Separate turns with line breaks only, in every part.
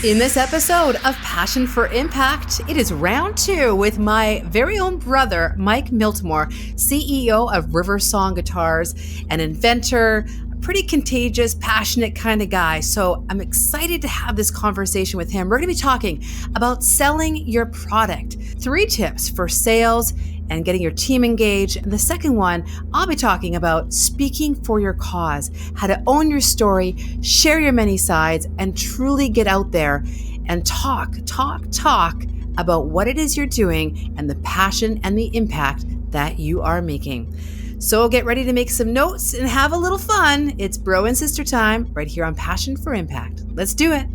In this episode of Passion for Impact, it is round 2 with my very own brother, Mike Miltimore, CEO of River Song Guitars, an inventor, a pretty contagious, passionate kind of guy. So I'm excited to have this conversation with him. We're going to be talking about selling your product, 3 tips for sales and getting your team engaged. And the second one, I'll be talking about speaking for your cause, how to own your story, share your many sides, and truly get out there and talk about what it is you're doing and the passion and the impact that you are making. So get ready to make some notes and have a little fun. It's bro and sister time right here on Passion for Impact. Let's do it.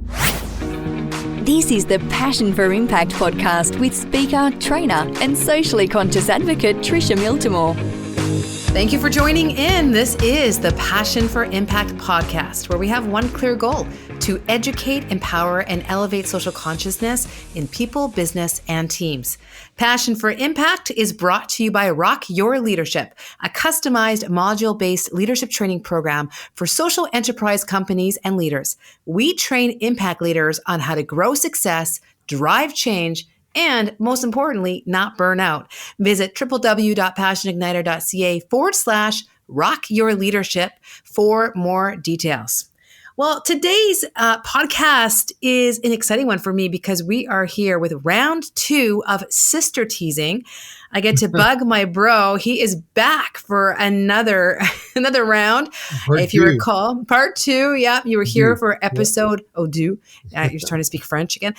This is the Passion for Impact podcast with speaker, trainer, and socially conscious advocate Trisha Miltimore.
Thank you for joining in. This is the Passion for Impact podcast, where we have one clear goal: to educate, empower, and elevate social consciousness in people, business, and teams. Passion for Impact is brought to you by Rock Your Leadership, a customized module-based leadership training program for social enterprise companies and leaders. We train impact leaders on how to grow success, drive change, and most importantly, not burn out. Visit www.passionigniter.ca/rockyourleadership for more details. Well, today's podcast is an exciting one for me because we are here with round 2 of sister teasing. I get to bug my bro. He is back for another round. If you recall, part 2. Yeah, you were here for episode. You're trying to speak French again.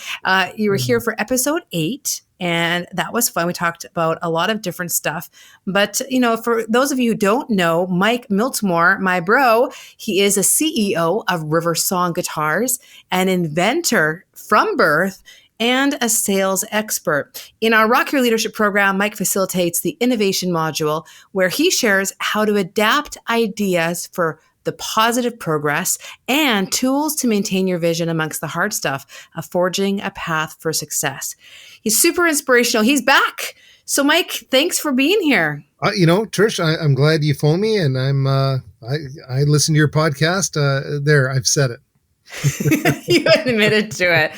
You were here for episode 8. And that was fun. We talked about a lot of different stuff. But, for those of you who don't know, Mike Miltimore, my bro, he is a CEO of River Song Guitars, an inventor from birth, and a sales expert. In our Rock Your Leadership program, Mike facilitates the innovation module where he shares how to adapt ideas for the positive progress and tools to maintain your vision amongst the hard stuff of forging a path for success. He's super inspirational. He's back. So Mike, thanks for being here.
Trish, I'm glad you phoned me, and I listened to your podcast. I've said it.
You admitted to it.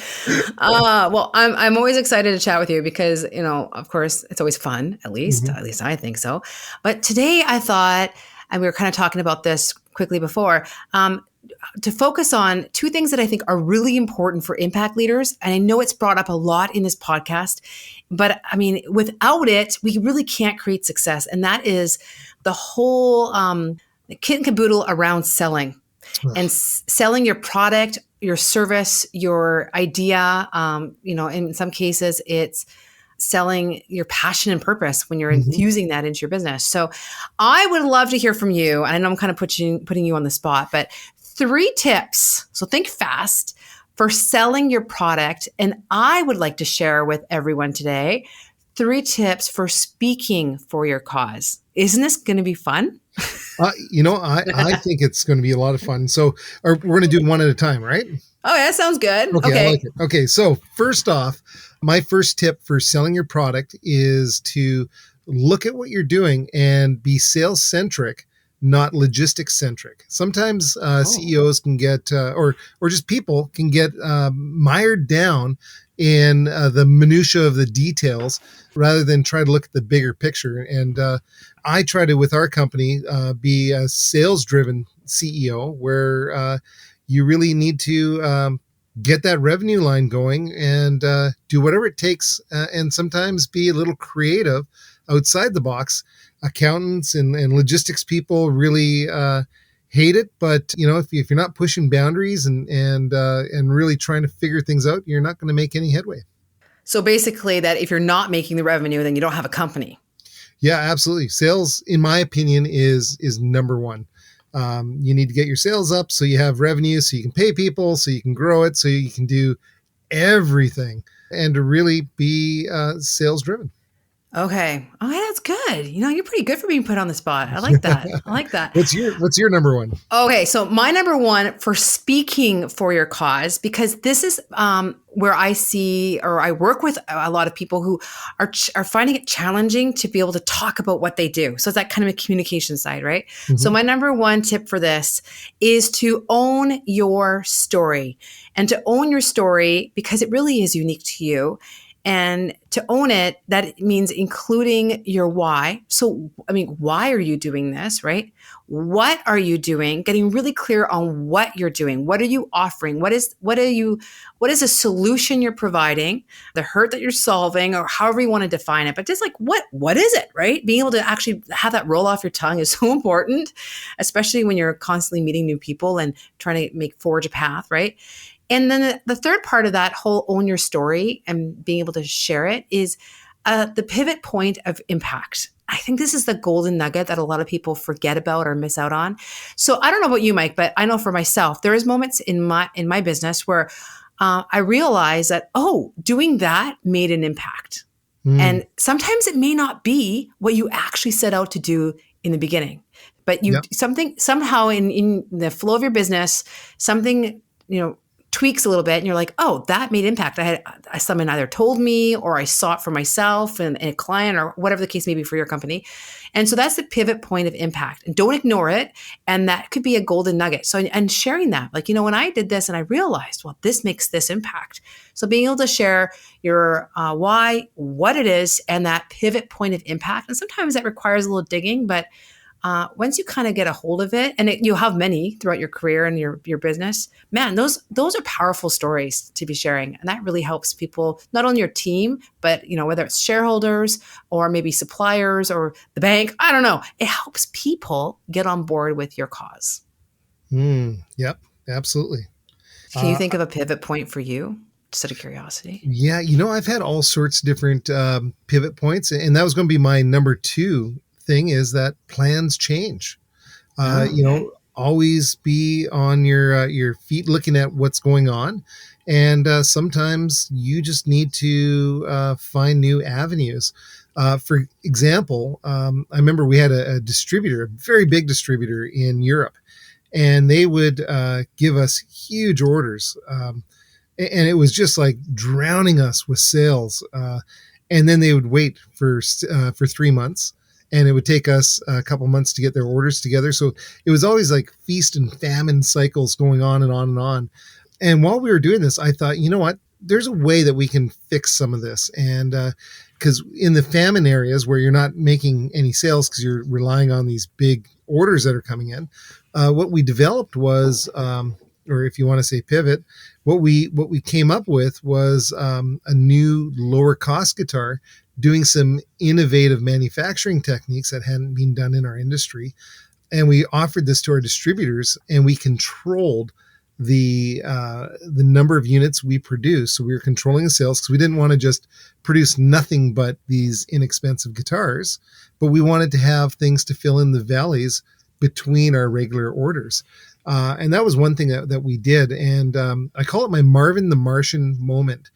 Well, I'm always excited to chat with you because, of course, it's always fun, at least I think so. But today I thought, and we were kind of talking about this quickly before, to focus on 2 things that I think are really important for impact leaders. And I know it's brought up a lot in this podcast, but I mean, without it, we really can't create success. And that is the whole kit and caboodle around selling. And selling your product, your service, your idea. In some cases, it's selling your passion and purpose when you're infusing that into your business. So I would love to hear from you. And I know I'm kind of putting you on the spot, but 3 tips. So think fast for selling your product. And I would like to share with everyone today 3 tips for speaking for your cause. Isn't this going to be fun?
I think it's going to be a lot of fun. So we're going to do one at a time, right?
Oh, yeah, sounds good.
Okay. I like it. Okay. So first off, my first tip for selling your product is to look at what you're doing and be sales centric, not logistics centric. Sometimes CEOs can get, or just people can get mired down in the minutia of the details rather than try to look at the bigger picture. And I try to, with our company, be a sales-driven CEO where you really need to get that revenue line going and do whatever it takes and sometimes be a little creative outside the box. Accountants and logistics people really hate it, but if you're not pushing boundaries and really trying to figure things out, you're not going to make any headway.
So basically, that if you're not making the revenue, then you don't have a company.
Yeah, absolutely. Sales, in my opinion, is number one. You need to get your sales up so you have revenue, so you can pay people, so you can grow it, so you can do everything, and to really be sales driven.
Okay. Okay, that's good. You're pretty good for being put on the spot. I like that. I like that.
What's your number one?
Okay, so my number one for speaking for your cause, because this is where I see or I work with a lot of people who are finding it challenging to be able to talk about what they do. So it's that kind of a communication side, right? So
Mm-hmm.
my number one tip for this is to own your story, and to own your story because it really is unique to you. And to own it, that means including your why. So, I mean, why are you doing this, right? What are you doing? Getting really clear on what you're doing. What are you offering? What is a solution you're providing? The hurt that you're solving, or however you want to define it. But just like what is it, right? Being able to actually have that roll off your tongue is so important, especially when you're constantly meeting new people and trying to forge a path, right? And then the third part of that whole own your story and being able to share it is the pivot point of impact. I think this is the golden nugget that a lot of people forget about or miss out on. So I don't know about you, Mike, but I know for myself, there is moments in my business where I realize that, doing that made an impact.
Mm,
And sometimes it may not be what you actually set out to do in the begetting, but
yep.
somehow in the flow of your business, something, tweaks a little bit and you're like, oh, that made impact. Someone either told me or I saw it for myself and a client or whatever the case may be for your company. And so that's the pivot point of impact, and don't ignore it. And that could be a golden nugget. So, and sharing that, like, when I did this and I realized, well, this makes this impact. So being able to share your why, what it is, and that pivot point of impact. And sometimes that requires a little digging, but once you kind of get a hold of it, and you'll have many throughout your career and your business, man, those are powerful stories to be sharing, and that really helps people, not only your team, but whether it's shareholders or maybe suppliers or the bank. I don't know. It helps people get on board with your cause.
Yep, absolutely.
Can you
Uh,
think of a pivot point for you, just out of curiosity?
yeah, I've had all sorts of different pivot points, and that was going to be my number two thing, is that plans change.
Oh, okay.
Always be on your feet, looking at what's going on, and sometimes you just need to find new avenues. For example, I remember we had a distributor, a very big distributor in Europe, and they would give us huge orders. And it was just like drowning us with sales. And then they would wait for 3 months, and it would take us a couple months to get their orders together. So it was always like feast and famine cycles going on and on and on. And while we were doing this, I thought, you know what? There's a way that we can fix some of this. And because in the famine areas where you're not making any sales because you're relying on these big orders that are coming in, what we developed was, or if you want to say pivot, what we came up with was a new lower cost guitar, doing some innovative manufacturing techniques that hadn't been done in our industry. And we offered this to our distributors, and we controlled the number of units we produced. So we were controlling the sales because we didn't want to just produce nothing but these inexpensive guitars, but we wanted to have things to fill in the valleys between our regular orders. And that was one thing that we did. And I call it my Marvin the Martian moment,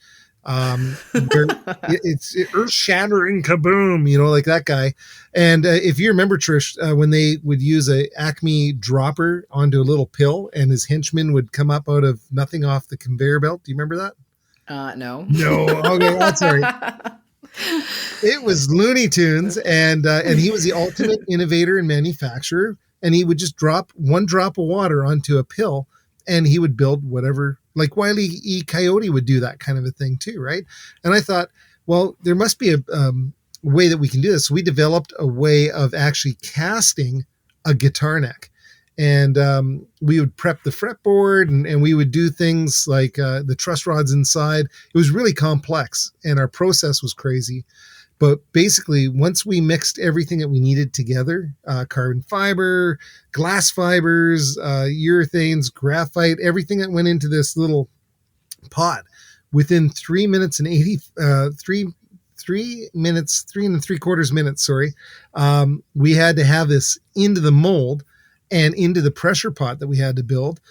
where it's earth shattering kaboom, like that guy. And if you remember, Trish, when they would use a Acme dropper onto a little pill and his henchman would come up out of nothing off the conveyor belt. Do you remember that?
No.
No. Okay, that's all right. It was Looney Tunes, and he was the ultimate innovator and manufacturer. And he would just drop one drop of water onto a pill, and he would build whatever. Like Wile E. Coyote would do that kind of a thing too, right? And I thought, well, there must be a way that we can do this. So we developed a way of actually casting a guitar neck. And we would prep the fretboard, and we would do things like the truss rods inside. It was really complex, and our process was crazy. But basically, once we mixed everything that we needed together, carbon fiber, glass fibers, urethanes, graphite, everything that went into this little pot, within 3 minutes and 3.75 minutes, we had to have this into the mold and into the pressure pot that we had to build,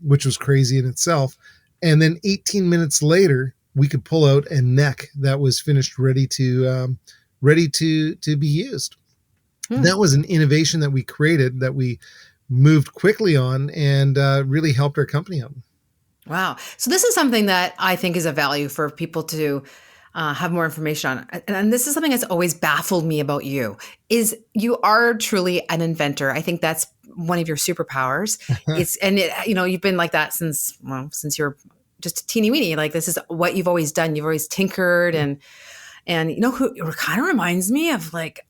which was crazy in itself. And then 18 minutes later, we could pull out a neck that was finished, ready to ready to be used. That was an innovation that we created, that we moved quickly on, and really helped our company out.
Wow. So this is something that I think is a value for people to have more information on. And this is something that's always baffled me about you, is you are truly an inventor. I think that's one of your superpowers. You've been like that since you're just a teeny weeny. Like, this is what you've always done. You've always tinkered, and who it kind of reminds me of, like,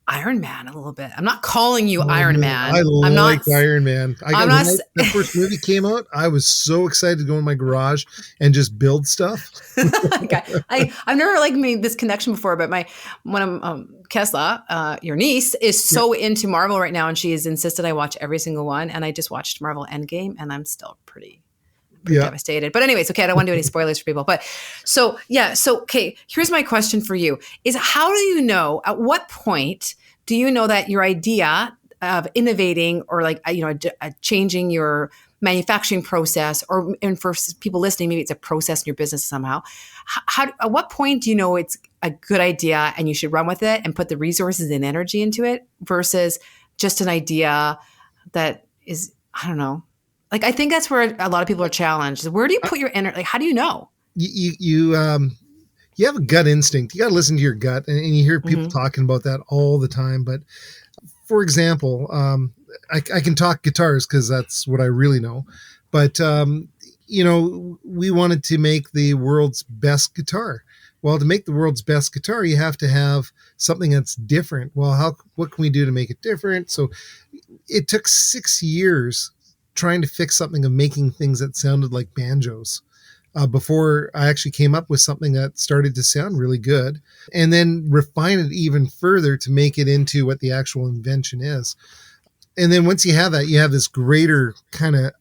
Iron Man a little bit. I'm not calling you Iron Man.
I
I'm
like
not,
Iron Man.
I'm not.
The first movie came out, I was so excited to go in my garage and just build stuff.
I've never made this connection before, but one of Kesla, your niece, is so into Marvel right now, and she has insisted I watch every single one. And I just watched Marvel Endgame, and I'm still pretty devastated. But anyways, okay, I don't want to do any spoilers for people. But so okay, here's my question for you: is how do you know, at what point do you know that your idea of innovating, or changing your manufacturing process, and for people listening, maybe it's a process in your business somehow. At what point do you know it's a good idea and you should run with it and put the resources and energy into it, versus just an idea that is, I don't know. I think that's where a lot of people are challenged. Where do you put your energy? How do you know?
You have a gut instinct. You got to listen to your gut, and you hear people talking about that all the time. But for example, I can talk guitars because that's what I really know. But we wanted to make the world's best guitar. Well, to make the world's best guitar, you have to have something that's different. Well, what can we do to make it different? So it took 6 years trying to fix something of making things that sounded like banjos before I actually came up with something that started to sound really good, and then refine it even further to make it into what the actual invention is. And then once you have that, you have this greater kind of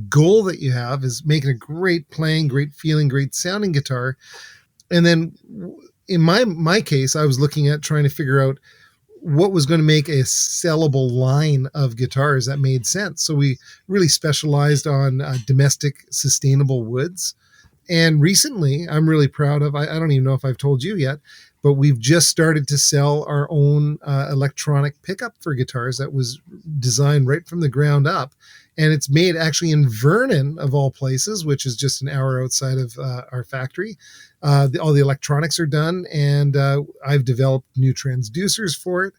goal that you have, is making a great playing, great feeling, great sounding guitar. And then in my case, I was looking at trying to figure out what was going to make a sellable line of guitars that made sense. So we really specialized on domestic sustainable woods. And recently, I'm really proud of, I don't even know if I've told you yet, but we've just started to sell our own electronic pickup for guitars that was designed right from the ground up. And it's made actually in Vernon, of all places, which is just an hour outside of our factory. All the electronics are done, and I've developed new transducers for it.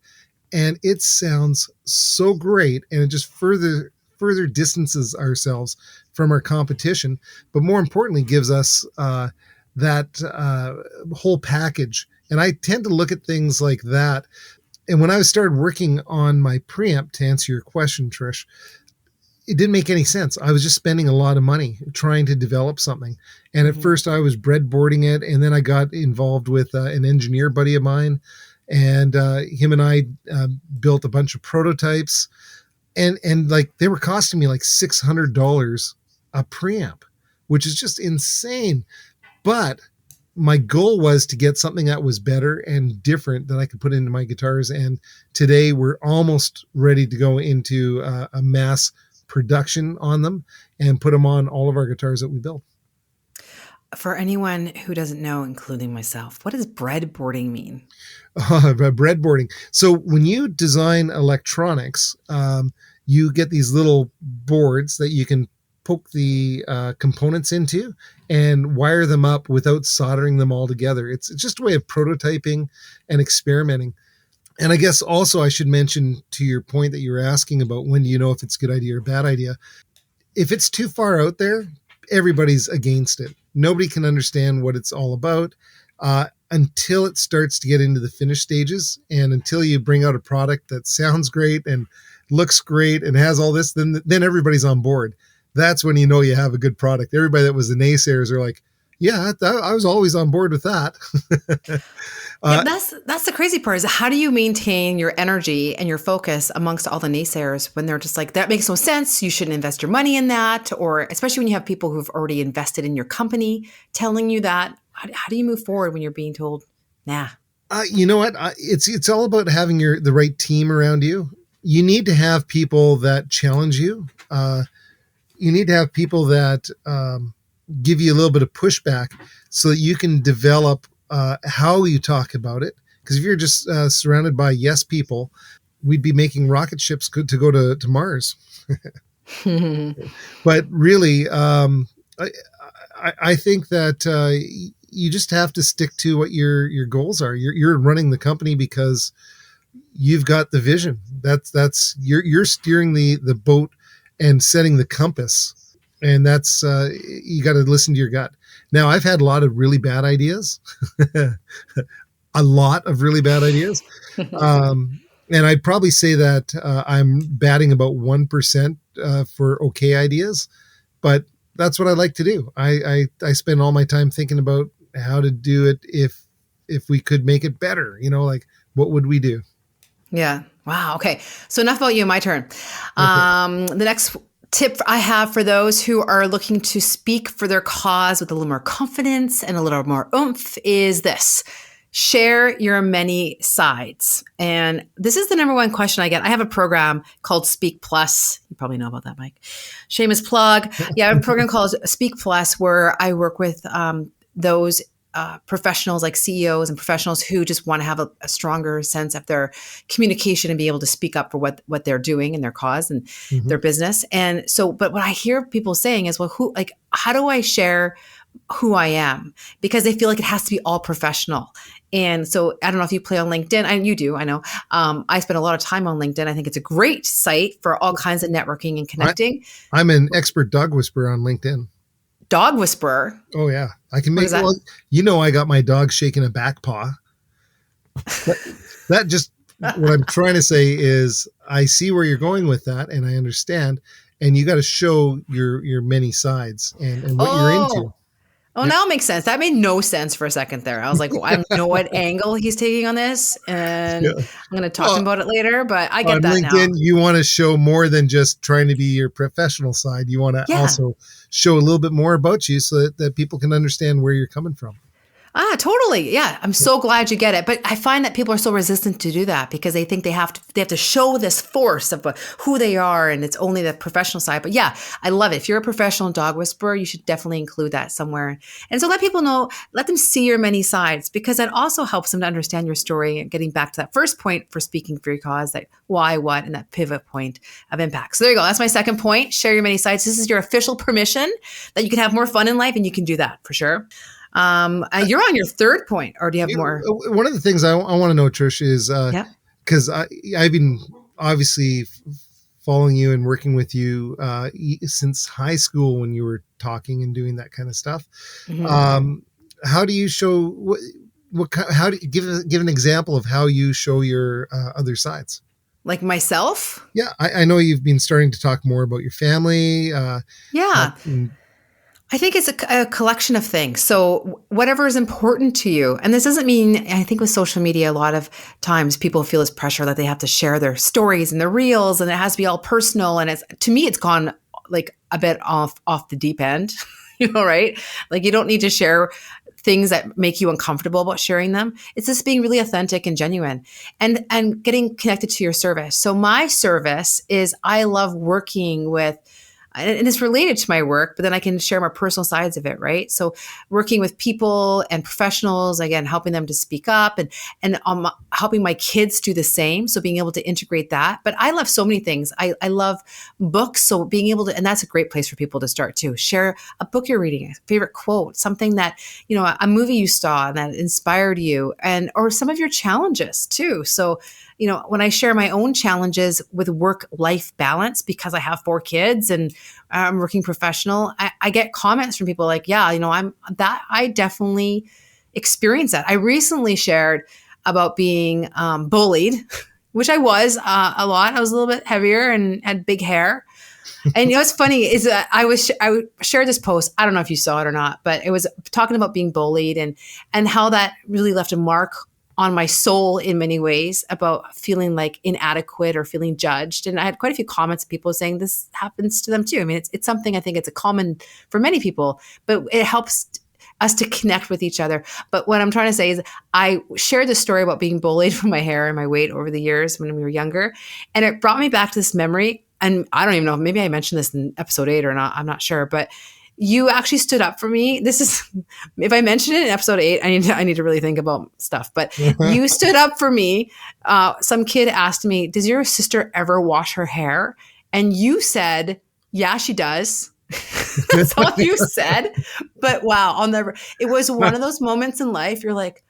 And it sounds so great, and it just further distances ourselves from our competition, but more importantly, gives us that whole package. And I tend to look at things like that. And when I started working on my preamp, to answer your question, Trish, it didn't make any sense. I was just spending a lot of money trying to develop something. And at first I was breadboarding it, and then I got involved with an engineer buddy of mine, and him and I built a bunch of prototypes, and they were costing me like $600 a preamp, which is just insane. But my goal was to get something that was better and different that I could put into my guitars. And today we're almost ready to go into a mass production on them and put them on all of our guitars that we build.
For anyone who doesn't know, including myself, what does breadboarding mean?
Breadboarding. So when you design electronics, you get these little boards that you can poke the components into and wire them up without soldering them all together. It's just a way of prototyping and experimenting. And I guess also I should mention, to your point that you were asking about, when do you know if it's a good idea or a bad idea? If it's too far out there, everybody's against it. Nobody can understand what it's all about until it starts to get into the finished stages, and until you bring out a product that sounds great and looks great and has all this, then everybody's on board. That's when you know you have a good product. Everybody that was the naysayers are like, yeah, I was always on board with that.
That's the crazy part, is how do you maintain your energy and your focus amongst all the naysayers when they're just like, that makes no sense, you shouldn't invest your money in that, or especially when you have people who've already invested in your company telling you that. How do you move forward when you're being told, nah?
You know what? It's all about having the right team around you. You need to have people that challenge you. You need to have people that give you a little bit of pushback so that you can develop how you talk about it. Because if you're just surrounded by yes people, we'd be making rocket ships to go to Mars. But really, I think that you just have to stick to what your goals are. You're running the company because you've got the vision. That's you're steering the boat and setting the compass, and that's you got to listen to your gut. Now, I've had a lot of really bad ideas, a lot of really bad ideas, and I'd probably say that I'm batting about 1% for okay ideas, but that's what I like to do. I spend all my time thinking about how to do it if we could make it better. Like what would we do?
Yeah. Wow. Okay. So enough about you. My turn.
Okay.
The next tip I have for those who are looking to speak for their cause with a little more confidence and a little more oomph is this: share your many sides. And this is the number one question I get. I have a program called Speak Plus. You probably know about that, Mike. Shameless plug. Yeah, I have a program called Speak Plus where I work with those professionals like CEOs and professionals who just want to have a stronger sense of their communication and be able to speak up for what they're doing and their cause and their business. And so, but what I hear people saying is, well, how do I share who I am? Because they feel like it has to be all professional. And so I don't know if you play on LinkedIn, and you do, I know. I spend a lot of time on LinkedIn. I think it's a great site for all kinds of networking and connecting.
I'm an expert dog whisperer on LinkedIn.
Dog whisperer?
Oh yeah. I can make, I got my dog shaking a back paw. That just, what I'm trying to say is I see where you're going with that and I understand. And you got to show your many sides and what you're into.
Oh, now it makes sense. That made no sense for a second there. I was like, well, I don't know what angle he's taking on this, and I'm going to talk to him about it later, but I get that LinkedIn, now.
You want to show more than just trying to be your professional side. You want to also show a little bit more about you so that people can understand where you're coming from.
Totally. Yeah. I'm so glad you get it. But I find that people are so resistant to do that because they think they have to show this force of who they are, and it's only the professional side. But yeah, I love it. If you're a professional dog whisperer, you should definitely include that somewhere. And so let people know, let them see your many sides, because that also helps them to understand your story, and getting back to that first point for speaking for your cause, that why, what, and that pivot point of impact. So there you go. That's my second point. Share your many sides. This is your official permission that you can have more fun in life, and you can do that for sure. You're on your third point, or do you have more?
One of the things I want to know, Trish, is because I've been obviously following you and working with you since high school when you were talking and doing that kind of stuff. Mm-hmm. How do you show how do you give an example of how you show your other sides?
Like myself?
Yeah, I know you've been starting to talk more about your family.
I think it's a collection of things. So whatever is important to you, and this doesn't mean, I think with social media, a lot of times people feel this pressure that they have to share their stories and their reels, and it has to be all personal. And to me, it's gone like a bit off the deep end, right? Like you don't need to share things that make you uncomfortable about sharing them. It's just being really authentic and genuine and getting connected to your service. So my service is, I love working with, and it's related to my work, but then I can share more personal sides of it, right? So working with people and professionals, again, helping them to speak up and helping my kids do the same. So being able to integrate that. But I love so many things. I love books. So being able to, and that's a great place for people to start too. Share a book you're reading, a favorite quote, something that, a movie you saw and that inspired you, or some of your challenges too. So when I share my own challenges with work-life balance, because I have 4 kids and I'm working professional, I get comments from people like, I definitely experience that. I recently shared about being bullied, which I was a lot. I was a little bit heavier and had big hair. And what's funny is that I shared this post. I don't know if you saw it or not, but it was talking about being bullied and how that really left a mark on my soul in many ways, about feeling like inadequate or feeling judged. And I had quite a few comments of people saying this happens to them too. I mean, it's something, I think it's a common for many people, but it helps us to connect with each other. But what I'm trying to say is I shared this story about being bullied for my hair and my weight over the years when we were younger. And it brought me back to this memory. And I don't even know, maybe I mentioned this in episode 8 or not, I'm not sure. But you actually stood up for me. This is, if I mention it in episode 8, I need to really think about stuff, but you stood up for me. Some kid asked me, does your sister ever wash her hair? And you said, yeah, she does. That's all you said. But wow, I'll never, it was one of those moments in life. You're like,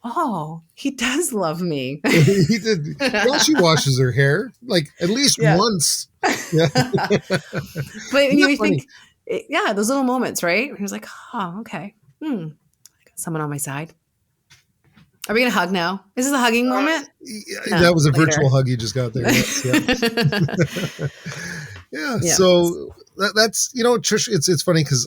oh, he does love me.
He did. Well, she washes her hair like at least once. Yeah.
But you think, yeah, those little moments, right? He was like, oh, okay. I got someone on my side. Are we going to hug now? Is this a hugging moment?
Yeah, that was a virtual hug you just got there. Yeah. So that's, Trish, it's funny because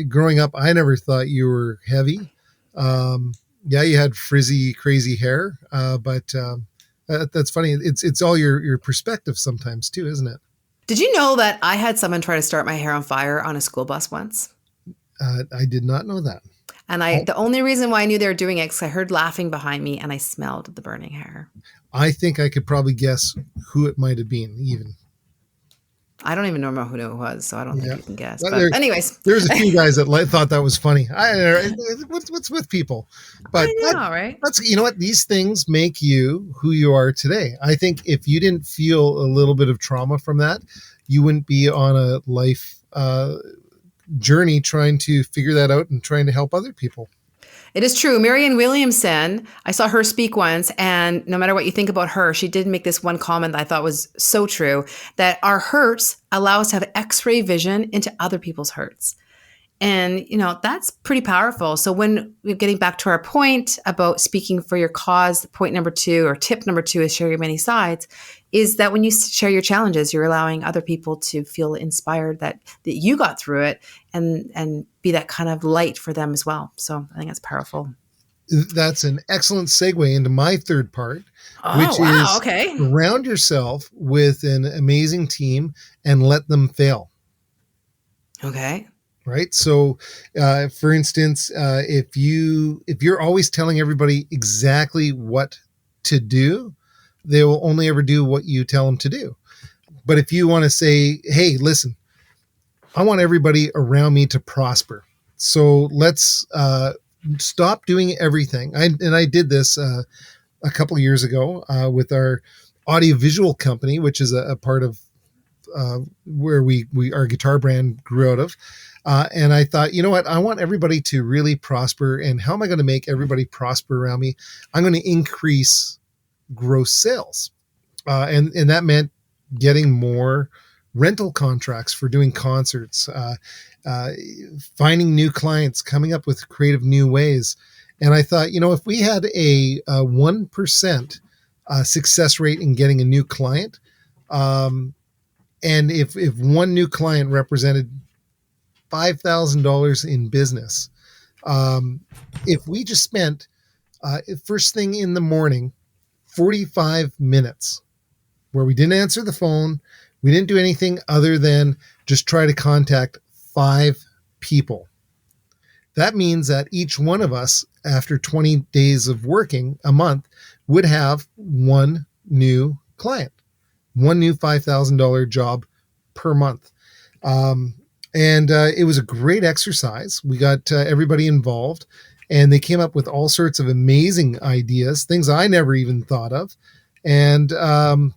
growing up, I never thought you were heavy. Yeah, you had frizzy, crazy hair, but that's funny. It's all your perspective sometimes too, isn't it?
Did you know that I had someone try to start my hair on fire on a school bus once?
I did not know that.
And the only reason why I knew they were doing it is I heard laughing behind me and I smelled the burning hair.
I think I could probably guess who it might have been even.
I don't even know who it was, so I don't think you can guess. But anyways.
There's a few guys that thought that was funny. What's with people? But
I know, right?
That's, you know what? These things make you who you are today. I think if you didn't feel a little bit of trauma from that, you wouldn't be on a life journey trying to figure that out and trying to help other people.
It is true. Marianne Williamson, I saw her speak once, and no matter what you think about her, she did make this one comment that I thought was so true, that our hurts allow us to have X-ray vision into other people's hurts. And, that's pretty powerful. So when we're getting back to our point about speaking for your cause, point number 2 or tip number 2 is share your many sides, is that when you share your challenges, you're allowing other people to feel inspired that you got through it and be that kind of light for them as well. So I think that's powerful.
That's an excellent segue into my third part, which is surround yourself with an amazing team and let them fail.
Okay.
Right. So, for instance, if you're always telling everybody exactly what to do, they will only ever do what you tell them to do. But if you want to say, hey, listen, I want everybody around me to prosper. So let's stop doing everything. I did this a couple of years ago with our audiovisual company, which is a part of where our guitar brand grew out of. And I thought, you know what? I want everybody to really prosper. And how am I going to make everybody prosper around me? I'm going to increase gross sales. And that meant getting more rental contracts for doing concerts, finding new clients, coming up with creative new ways. And I thought, if we had a 1% success rate in getting a new client, and if one new client represented $5,000 in business, if we just spent first thing in the morning, 45 minutes where we didn't answer the phone, we didn't do anything other than just try to contact 5 people. That means that each one of us, after 20 days of working a month, would have one new client, one new $5,000 job per month. And it was a great exercise. We got everybody involved, and they came up with all sorts of amazing ideas, things I never even thought of. And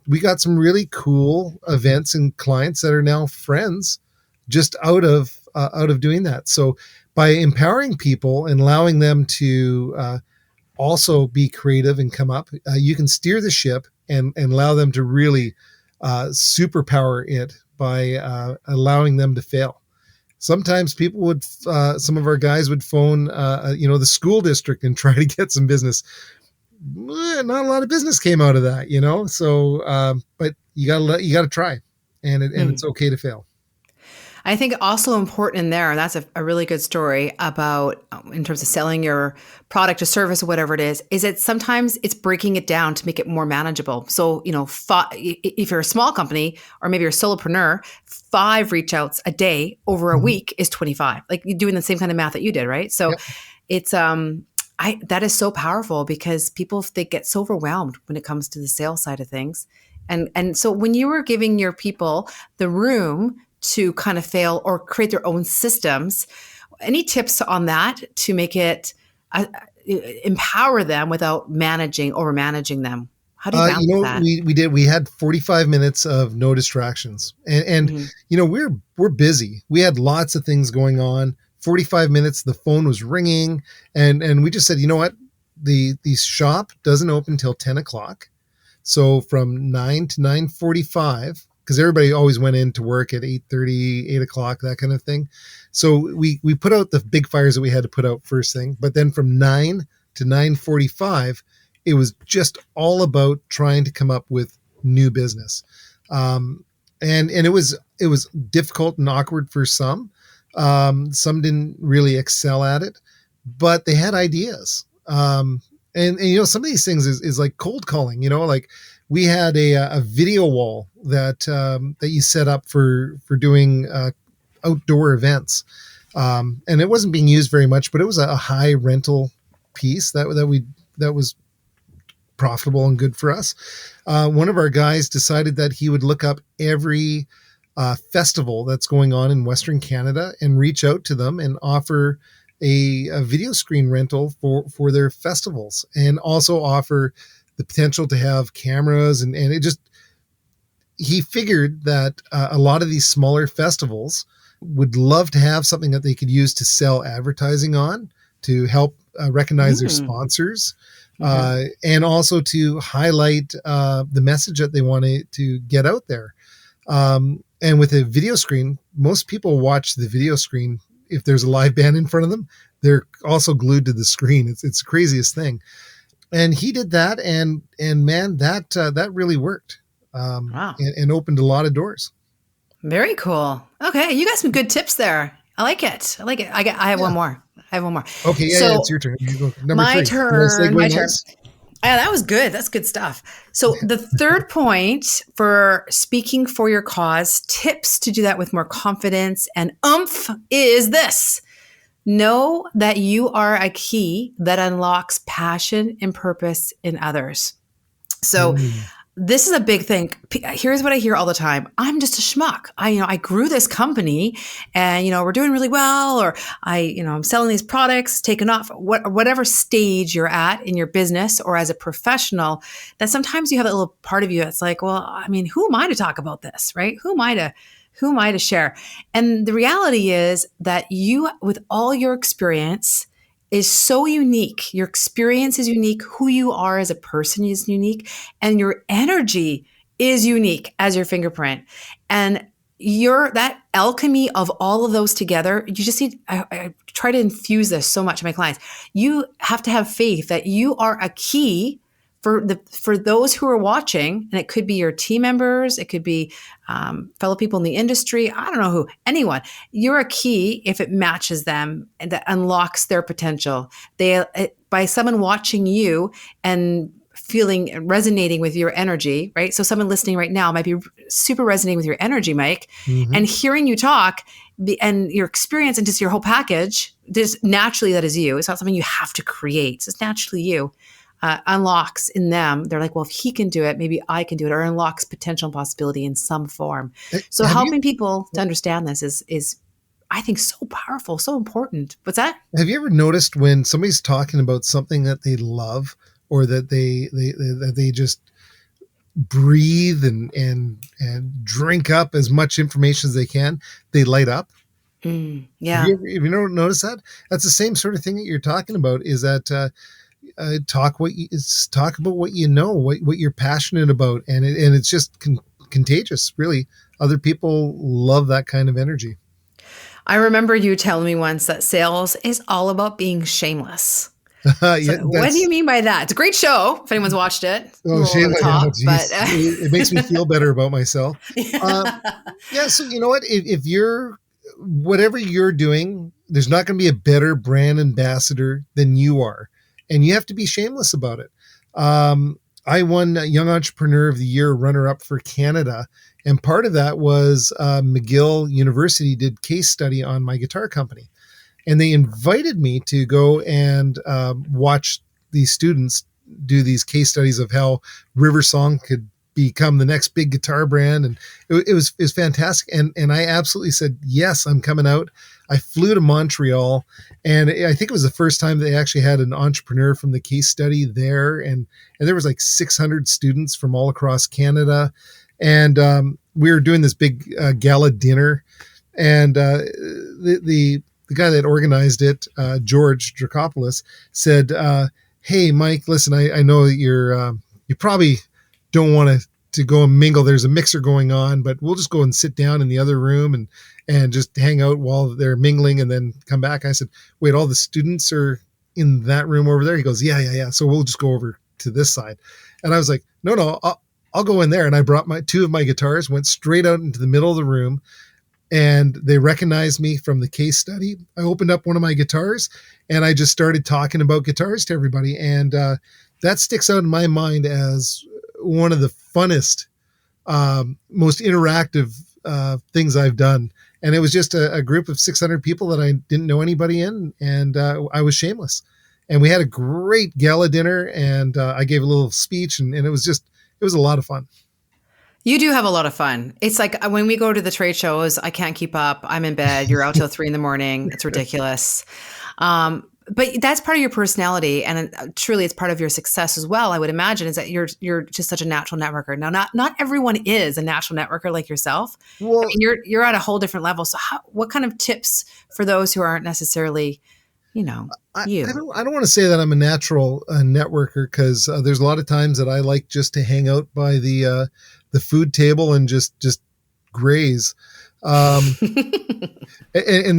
we got some really cool events and clients that are now friends just out of doing that. So by empowering people and allowing them to also be creative and come up, you can steer the ship and allow them to really superpower it by allowing them to fail. Sometimes people would, some of our guys would phone, the school district and try to get some business. Not a lot of business came out of that, So, but you gotta try, and it's okay to fail.
I think also important in there, and that's a really good story about in terms of selling your product or service or whatever it is that sometimes it's breaking it down to make it more manageable. So, if you're a small company or maybe you're a solopreneur, 5 reach outs a day over a week is 25. Like you're doing the same kind of math that you did, right? So it's that is so powerful because they get so overwhelmed when it comes to the sales side of things. And so when you were giving your people the room to kind of fail or create their own systems. Any tips on that to make it empower them without over managing them? How do you balance that?
We had 45 minutes of no distractions, and we're busy. We had lots of things going on. 45 minutes, the phone was ringing, and we just said, you know what, the shop doesn't open till 10 o'clock. So from 9 to 9:45, because everybody always went into work at 8:30, 8 o'clock, that kind of thing. So we put out the big fires that we had to put out first thing. But then from 9 to 9:45, it was just all about trying to come up with new business. And it was difficult and awkward for some. Some didn't really excel at it, but they had ideas. And some of these things is like cold calling, like we had a video wall that you set up for doing outdoor events. And it wasn't being used very much, but it was a high rental piece that was profitable and good for us. One of our guys decided that he would look up every festival that's going on in Western Canada and reach out to them and offer a video screen rental for their festivals, and also offer the potential to have cameras. And he figured that a lot of these smaller festivals would love to have something that they could use to sell advertising on, to help recognize their sponsors, and also to highlight the message that they wanted to get out there. And with a video screen, most people watch the video screen. If there's a live band in front of them, they're also glued to the screen. It's the craziest thing. And he did that, and man, that really worked.
Wow.
And opened a lot of doors.
Very cool. Okay, you got some good tips there. I like it. I have one more.
Okay, yeah, it's your turn. You go number
my
3.
turn. My turn. Yeah, that was good. That's good stuff. So the third point for speaking for your cause, tips to do that with more confidence and oomph, is this. Know that you are a key that unlocks passion and purpose in others. So this is a big thing. Here's what I hear all the time. I'm just a schmuck. I grew this company and, we're doing really well, or I'm selling these products, taking off, whatever stage you're at in your business or as a professional, that sometimes you have that little part of you that's like, well, who am I to talk about this, right? Who am I to share? And the reality is that you, with all your experience, is so unique. Your experience is unique. Who you are as a person is unique. And your energy is unique as your fingerprint. And that alchemy of all of those together, you just need, I try to infuse this so much in my clients. You have to have faith that you are a key for those who are watching, and it could be your team members, it could be fellow people in the industry, I don't know who, anyone. You're a key if it matches them and that unlocks their potential. By someone watching you and resonating with your energy, right? So someone listening right now might be super resonating with your energy, Mike, and hearing you talk and your experience and just your whole package, just naturally that is you. It's not something you have to create. It's just naturally you. Unlocks in them. They're like, well, if he can do it, maybe I can do it, or unlocks potential and possibility in some form. So helping people to understand this is, I think, so powerful, so important. What's that?
Have you ever noticed when somebody's talking about something that they love, or that they just breathe and drink up as much information as they can, they light up?
Yeah.
Have you ever noticed that? That's the same sort of thing that you're talking about, is that talk about what you know, what you're passionate about, and it's just contagious. Really, other people love that kind of energy.
I remember you telling me once that sales is all about being shameless. What do you mean by that? It's a great show. If anyone's watched it,
it makes me feel better about myself. Yeah. So you know what? If you're whatever you're doing, there's not going to be a better brand ambassador than you are. And you have to be shameless about it. I won Young Entrepreneur of the Year runner-up for Canada. And part of that was McGill University did case study on my guitar company. And they invited me to go and watch these students do these case studies of how River Song could become the next big guitar brand. And it was fantastic. And I absolutely said, yes, I'm coming out. I flew to Montreal, and I think it was the first time they actually had an entrepreneur from the case study there. And there was like 600 students from all across Canada. And we were doing this big gala dinner, and the guy that organized it, George Dracopoulos, said, hey, Mike, listen, I know that you probably don't want to go and mingle. There's a mixer going on, but we'll just go and sit down in the other room and just hang out while they're mingling and then come back. I said, wait, all the students are in that room over there? He goes, yeah. So we'll just go over to this side. And I was like, no, I'll go in there. And I brought two of my guitars, went straight out into the middle of the room, and they recognized me from the case study. I opened up one of my guitars and I just started talking about guitars to everybody. And that sticks out in my mind as one of the funnest, most interactive things I've done. And it was just a group of 600 people that I didn't know anybody in. And I was shameless. And we had a great gala dinner, and I gave a little speech, and it was a lot of fun.
You do have a lot of fun. It's like when we go to the trade shows, I can't keep up. I'm in bed. You're out till 3 a.m. It's ridiculous. But that's part of your personality, and truly it's part of your success as well, I would imagine, is that you're just such a natural networker. Now, not everyone is a natural networker like yourself.
Well,
I mean, you're at a whole different level. So what kind of tips for those who aren't necessarily, you?
I don't want to say that I'm a natural networker, because there's a lot of times that I like just to hang out by the food table and just graze. And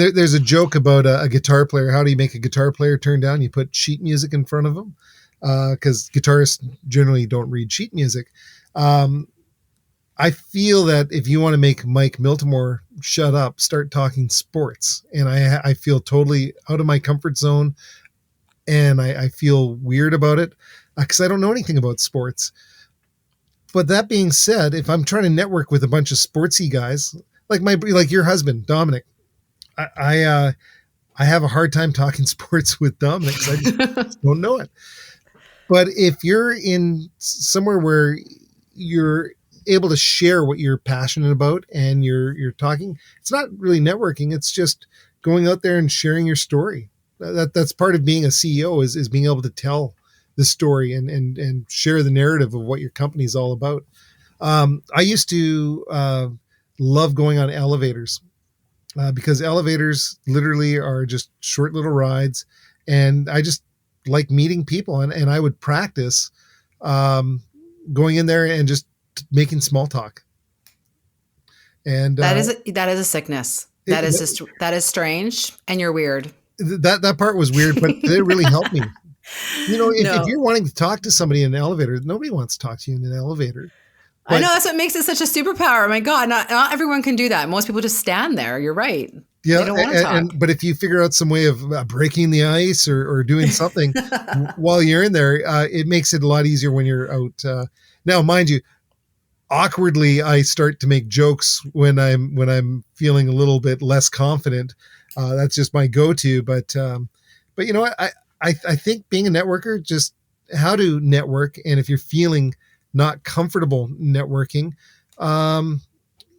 there's a joke about a guitar player. How do you make a guitar player turn down? You put sheet music in front of them, because guitarists generally don't read sheet music. I feel that if you want to make Mike Miltimore shut up, start talking sports. And I feel totally out of my comfort zone, and I feel weird about it because I don't know anything about sports. But that being said, if I'm trying to network with a bunch of sportsy guys, like your husband, Dominic, I have a hard time talking sports with Dominic because I just don't know it. But if you're in somewhere where you're able to share what you're passionate about and you're talking, it's not really networking. It's just going out there and sharing your story. That's part of being a CEO is being able to tell the story and share the narrative of what your company is all about. I used to love going on elevators because elevators literally are just short little rides, and I just like meeting people, and I would practice going in there and just making small talk. And
that is a sickness. That is strange, and you're weird.
That part was weird, but it really helped me. If you're wanting to talk to somebody in an elevator, nobody wants to talk to you in an elevator.
But I know, that's what makes it such a superpower. My God, not everyone can do that. Most people just stand there. You're right.
Yeah,
they don't want to talk.
But if you figure out some way of breaking the ice or doing something while you're in there, it makes it a lot easier when you're out. Now, mind you, awkwardly, I start to make jokes when I'm feeling a little bit less confident. That's just my go-to. But you know what? I think being a networker, just how to network, and if you're feeling not comfortable networking,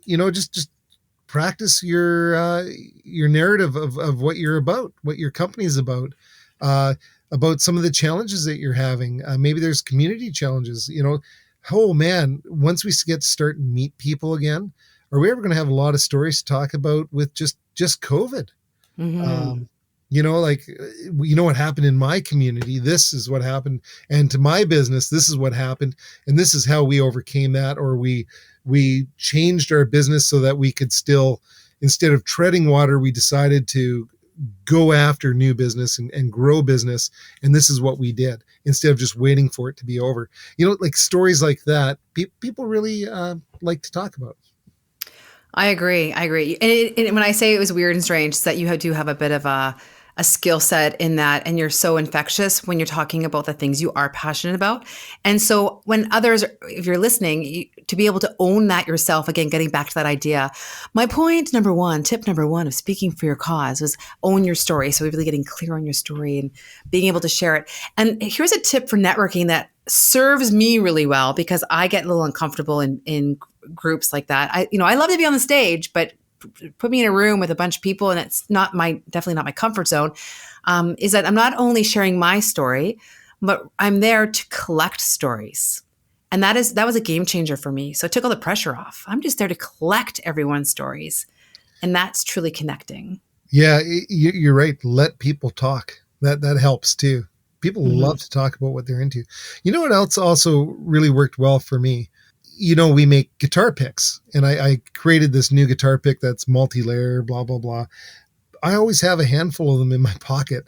just practice your narrative of what you're about, what your company is about some of the challenges that you're having. Maybe there's community challenges. Oh man, once we get to start and meet people again, are we ever going to have a lot of stories to talk about with just COVID? Mm-hmm. What happened in my community, this is what happened, and to my business, this is what happened, and this is how we overcame that, or we changed our business so that we could still, instead of treading water, we decided to go after new business and grow business, and this is what we did instead of just waiting for it to be over. Like stories like that, people really like to talk about.
I agree. And when I say it was weird and strange, it's that you do have a bit of a skill set in that, and you're so infectious when you're talking about the things you are passionate about. And so when others, if you're listening, to be able to own that yourself, again, getting back to that idea, my point number one, tip number one of speaking for your cause was own your story. So really getting clear on your story and being able to share it. And here's a tip for networking that serves me really well because I get a little uncomfortable in groups like that. I love to be on the stage, but put me in a room with a bunch of people and it's definitely not my comfort zone. Is that I'm not only sharing my story, but I'm there to collect stories. And that was a game changer for me. So it took all the pressure off. I'm just there to collect everyone's stories. And that's truly connecting.
Yeah, you're right. Let people talk. That helps too. People love to talk about what they're into. You know what else also really worked well for me? We make guitar picks, and I created this new guitar pick that's multi-layer, blah, blah, blah. I always have a handful of them in my pocket,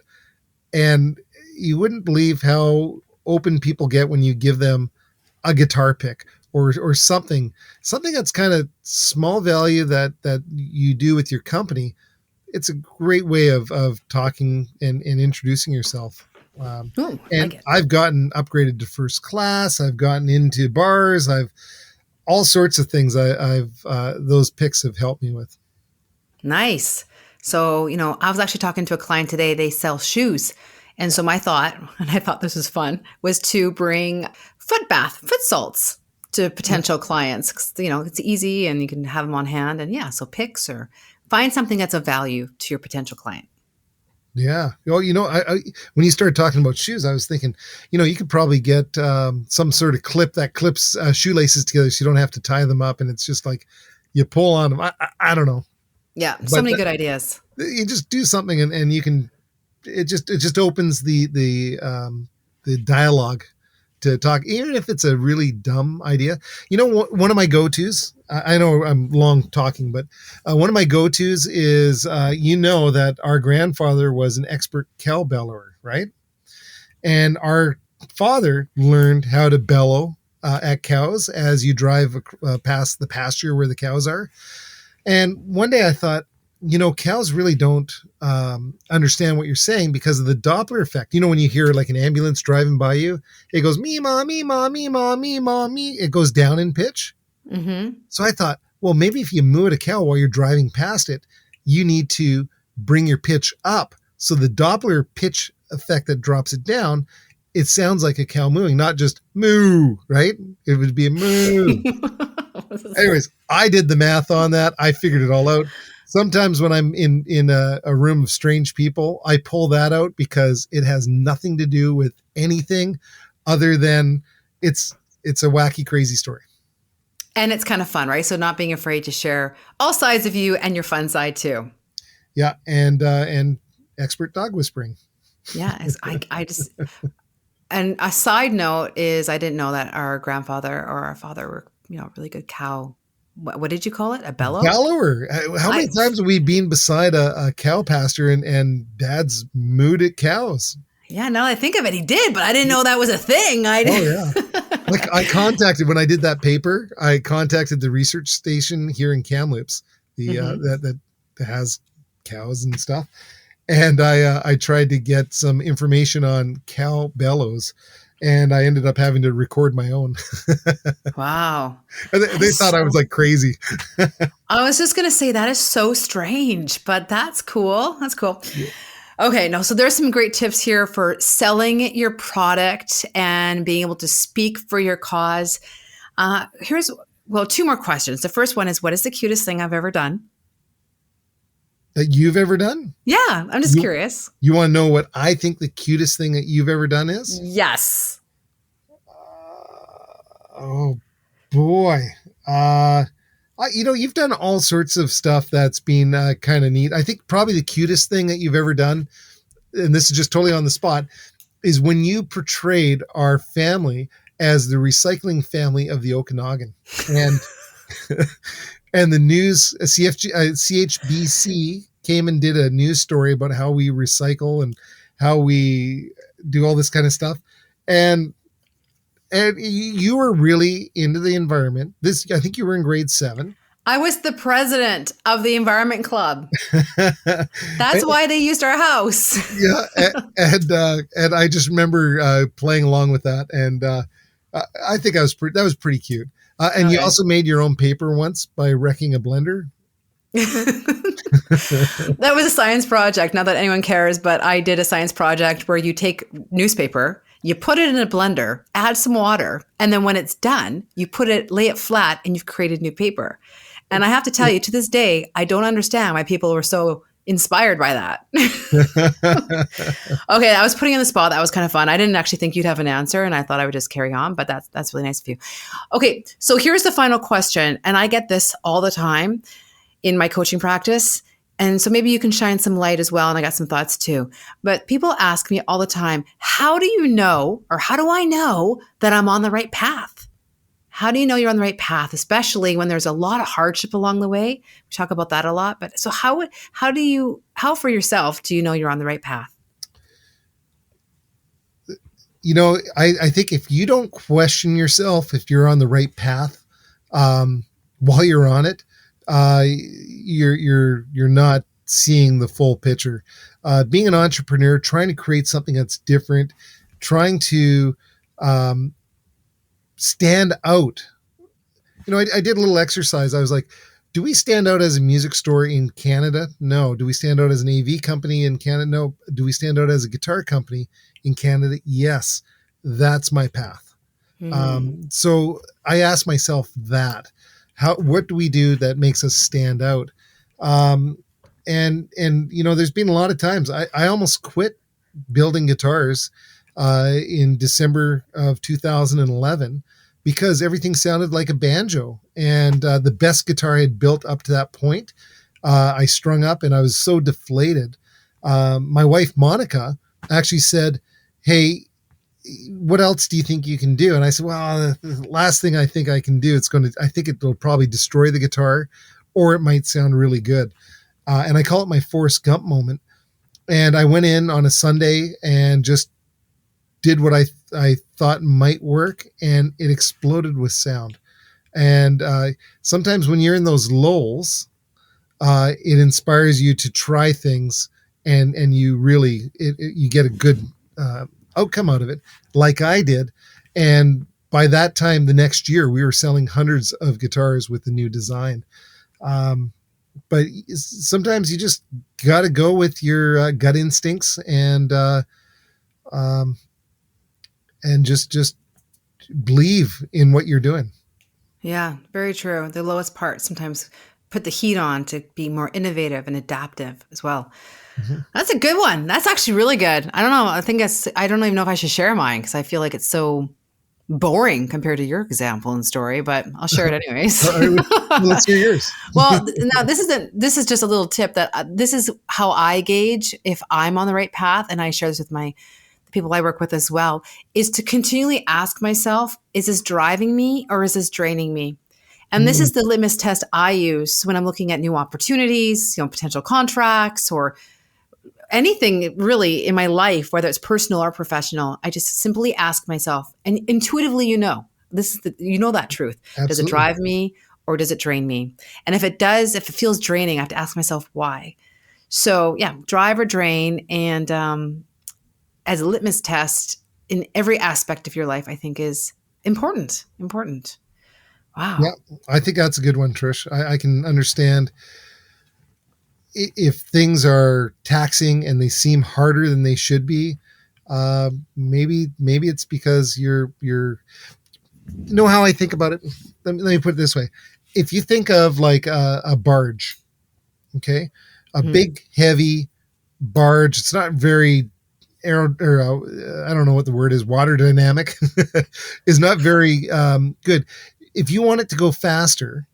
and you wouldn't believe how open people get when you give them a guitar pick or something that's kind of small value that you do with your company. It's a great way of talking and introducing yourself.
Ooh,
And
like it.
I've gotten upgraded to first class. I've gotten into bars. I've all sorts of things. Those picks have helped me with.
Nice. So, I was actually talking to a client today. They sell shoes. And so my thought, and I thought this was fun, was to bring foot salts to potential clients. 'Cause, it's easy and you can have them on hand. And so picks or find something that's of value to your potential client.
Yeah. Well, I when you started talking about shoes, I was thinking, you could probably get some sort of clip that clips shoelaces together so you don't have to tie them up. And it's just like you pull on them. I don't know.
Yeah. So many good ideas.
You just do something and you can, it just opens the dialogue to talk, even if it's a really dumb idea. One of my go-tos, I know I'm long talking, but one of my go-tos is, that our grandfather was an expert cow bellower, right? And our father learned how to bellow at cows as you drive past the pasture where the cows are. And one day I thought, cows really don't understand what you're saying because of the Doppler effect. When you hear like an ambulance driving by you, it goes me, ma, me, ma, me, ma, me, ma, me. It goes down in pitch.
Mm-hmm.
So I thought, well, maybe if you moo at a cow while you're driving past it, you need to bring your pitch up. So the Doppler pitch effect that drops it down, it sounds like a cow mooing, not just moo, right? It would be a moo. Anyways, I did the math on that. I figured it all out. Sometimes when I'm in a room of strange people, I pull that out because it has nothing to do with anything other than it's a wacky, crazy story.
And it's kind of fun, right? So not being afraid to share all sides of you and your fun side too.
Yeah, and expert dog whispering.
Yeah, I just. And a side note is, I didn't know that our grandfather or our father were, really good cow. What did you call it? A bellow?
Bellower. How many times have we been beside a cow pasture and Dad's mooed at cows?
Yeah, now that I think of it, he did, but I didn't know that was a thing.
Oh yeah. Like when I did that paper, I contacted the research station here in Kamloops, that has cows and stuff. And I tried to get some information on cow bellows, and I ended up having to record my own.
Wow.
They thought I was like crazy.
I was just going to say that is so strange, but that's cool. That's cool. Yeah. Okay, so there's some great tips here for selling your product and being able to speak for your cause. Here's two more questions. The first one is, what is the cutest thing I've ever done?
That you've ever done?
Yeah, I'm just curious.
You want to know what I think the cutest thing that you've ever done is?
Yes.
Oh boy. You've done all sorts of stuff that's been kind of neat. I think probably the cutest thing that you've ever done, and this is just totally on the spot, is when you portrayed our family as the recycling family of the Okanagan. And and the news, CHBC came and did a news story about how we recycle and how we do all this kind of stuff. And you were really into the environment. I think you were in grade 7.
I was the president of the environment club. That's why they used our house.
Yeah, and I just remember playing along with that, and I think that was pretty cute. And you also made your own paper once by wrecking a blender.
That was a science project. Not that anyone cares, but I did a science project where you take newspaper You put it in a blender, add some water, and then when it's done, lay it flat, and you've created new paper. And I have to tell you, to this day, I don't understand why people were so inspired by that. Okay, I was putting you on the spot. That was kind of fun. I didn't actually think you'd have an answer, and I thought I would just carry on, but that's really nice of you. Okay, so here's the final question, and I get this all the time in my coaching practice. And so maybe you can shine some light as well. And I got some thoughts too. But people ask me all the time, how do you know, or how do I know that I'm on the right path? How do you know you're on the right path, especially when there's a lot of hardship along the way? We talk about that a lot. But so how for yourself do you know you're on the right path?
I think if you don't question yourself, if you're on the right path, while you're on it, you're not seeing the full picture. Being an entrepreneur, trying to create something that's different, trying to stand out. I did a little exercise. I was like, do we stand out as a music store in Canada? No. Do we stand out as an AV company in Canada? No. Do we stand out as a guitar company in Canada? Yes. That's my path. So I asked myself that. What do we do that makes us stand out? And there's been a lot of times I almost quit building guitars in December of 2011 because everything sounded like a banjo, and the best guitar I had built up to that point, I strung up, and I was so deflated. My wife, Monica, actually said, "Hey, what else do you think you can do?" And I said, well, the last thing I think I can do, I think it'll probably destroy the guitar, or it might sound really good. And I call it my Forrest Gump moment. And I went in on a Sunday and just did what I thought might work, and it exploded with sound. And sometimes when you're in those lulls, it inspires you to try things, and you really, you get a good outcome out of it, like I did. And by that time, the next year, we were selling hundreds of guitars with the new design. But sometimes you just got to go with your gut instincts and just believe in what you're doing.
Yeah, very true. The lowest part sometimes put the heat on to be more innovative and adaptive as well. Mm-hmm. That's a good one. That's actually really good. I don't know. I don't even know if I should share mine because I feel like it's so boring compared to your example and story, but I'll share it anyways.
Let's hear yours.
Well, now this is just a little tip that this is how I gauge if I'm on the right path. And I share this with the people I work with as well, is to continually ask myself, is this driving me or is this draining me? And this is the litmus test I use when I'm looking at new opportunities, potential contracts or anything really in my life, whether it's personal or professional. I just simply ask myself, and intuitively, that truth. Absolutely. Does it drive me or does it drain me? And if it feels draining, I have to ask myself why. So yeah, drive or drain. And as a litmus test in every aspect of your life, I think is important. Wow.
Yeah, I think that's a good one, Trish. I can understand if things are taxing and they seem harder than they should be. Maybe it's because you're how I think about it. Let me put it this way. If you think of like a barge, okay, a big, heavy barge, it's not very I don't know what the word is, water dynamic is not very good. If you want it to go faster,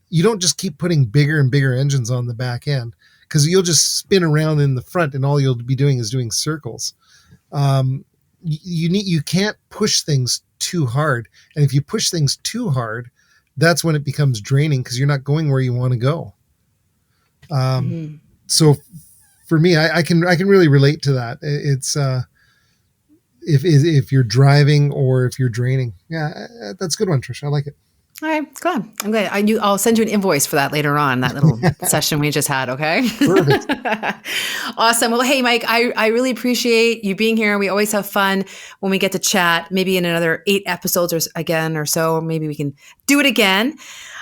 you don't just keep putting bigger and bigger engines on the back end, because you'll just spin around in the front and all you'll be doing is doing circles. You can't push things too hard. And if you push things too hard, that's when it becomes draining because you're not going where you want to go. So for me, I can really relate to that. It's if you're driving or if you're draining. Yeah, that's a good one, Trish. I like it.
All right, good. I'm good. I'll send you an invoice for that later on, that little session we just had, okay?
Perfect.
Awesome. Well, hey, Mike, I really appreciate you being here. We always have fun when we get to chat, maybe in another 8 episodes or so, maybe we can do it again.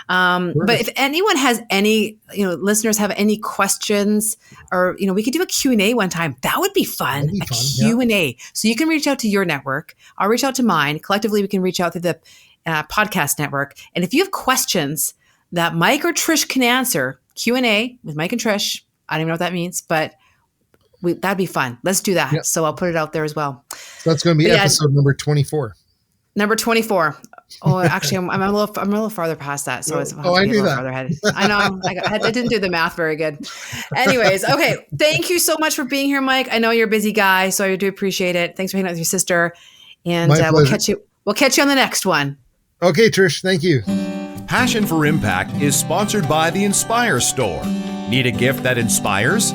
But if anyone has any, listeners have any questions, or, we could do a Q&A one time. That would be fun. A Q&A. Yeah. So you can reach out to your network. I'll reach out to mine. Collectively, we can reach out through the podcast network. And if you have questions that Mike or Trish can answer, Q&A with Mike and Trish. I don't even know what that means, but that'd be fun. Let's do that. Yep. So I'll put it out there as well.
So that's going to be episode number 24.
Number 24. Oh, actually, I'm a little farther past that. So it's
I knew that.
Ahead. I know. I didn't do the math very good. Anyways, okay. Thank you so much for being here, Mike. I know you're a busy guy, so I do appreciate it. Thanks for hanging out with your sister, and we'll catch you on the next one.
Okay, Trish. Thank you.
Passion for Impact is sponsored by the Inspire Store. Need a gift that inspires?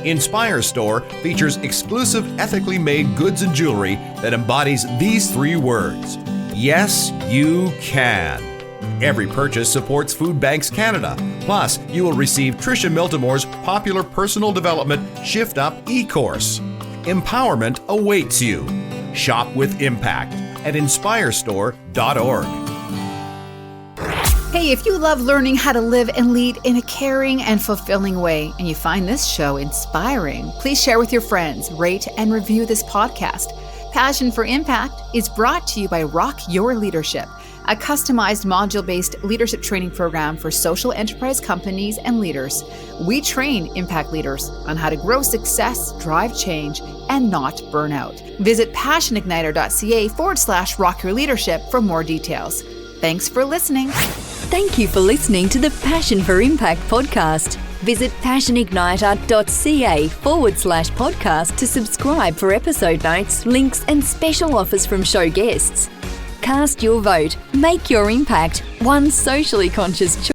Inspire Store features exclusive ethically made goods and jewelry that embodies these 3 words. Yes, you can. Every purchase supports Food Banks Canada. Plus, you will receive Tricia Miltimore's popular personal development Shift Up e-course. Empowerment awaits you. Shop with impact at inspirestore.org.
Hey, if you love learning how to live and lead in a caring and fulfilling way, and you find this show inspiring, please share with your friends, rate and review this podcast. Passion for Impact is brought to you by Rock Your Leadership, a customized module-based leadership training program for social enterprise companies and leaders. We train impact leaders on how to grow success, drive change, and not burn out. Visit passionigniter.ca/Rock Your Leadership for more details. Thanks for listening. Thank you for listening to the Passion for Impact podcast. Visit passionigniter.ca/podcast to subscribe for episode notes, links, and special offers from show guests. Cast your vote. Make your impact. One socially conscious choice.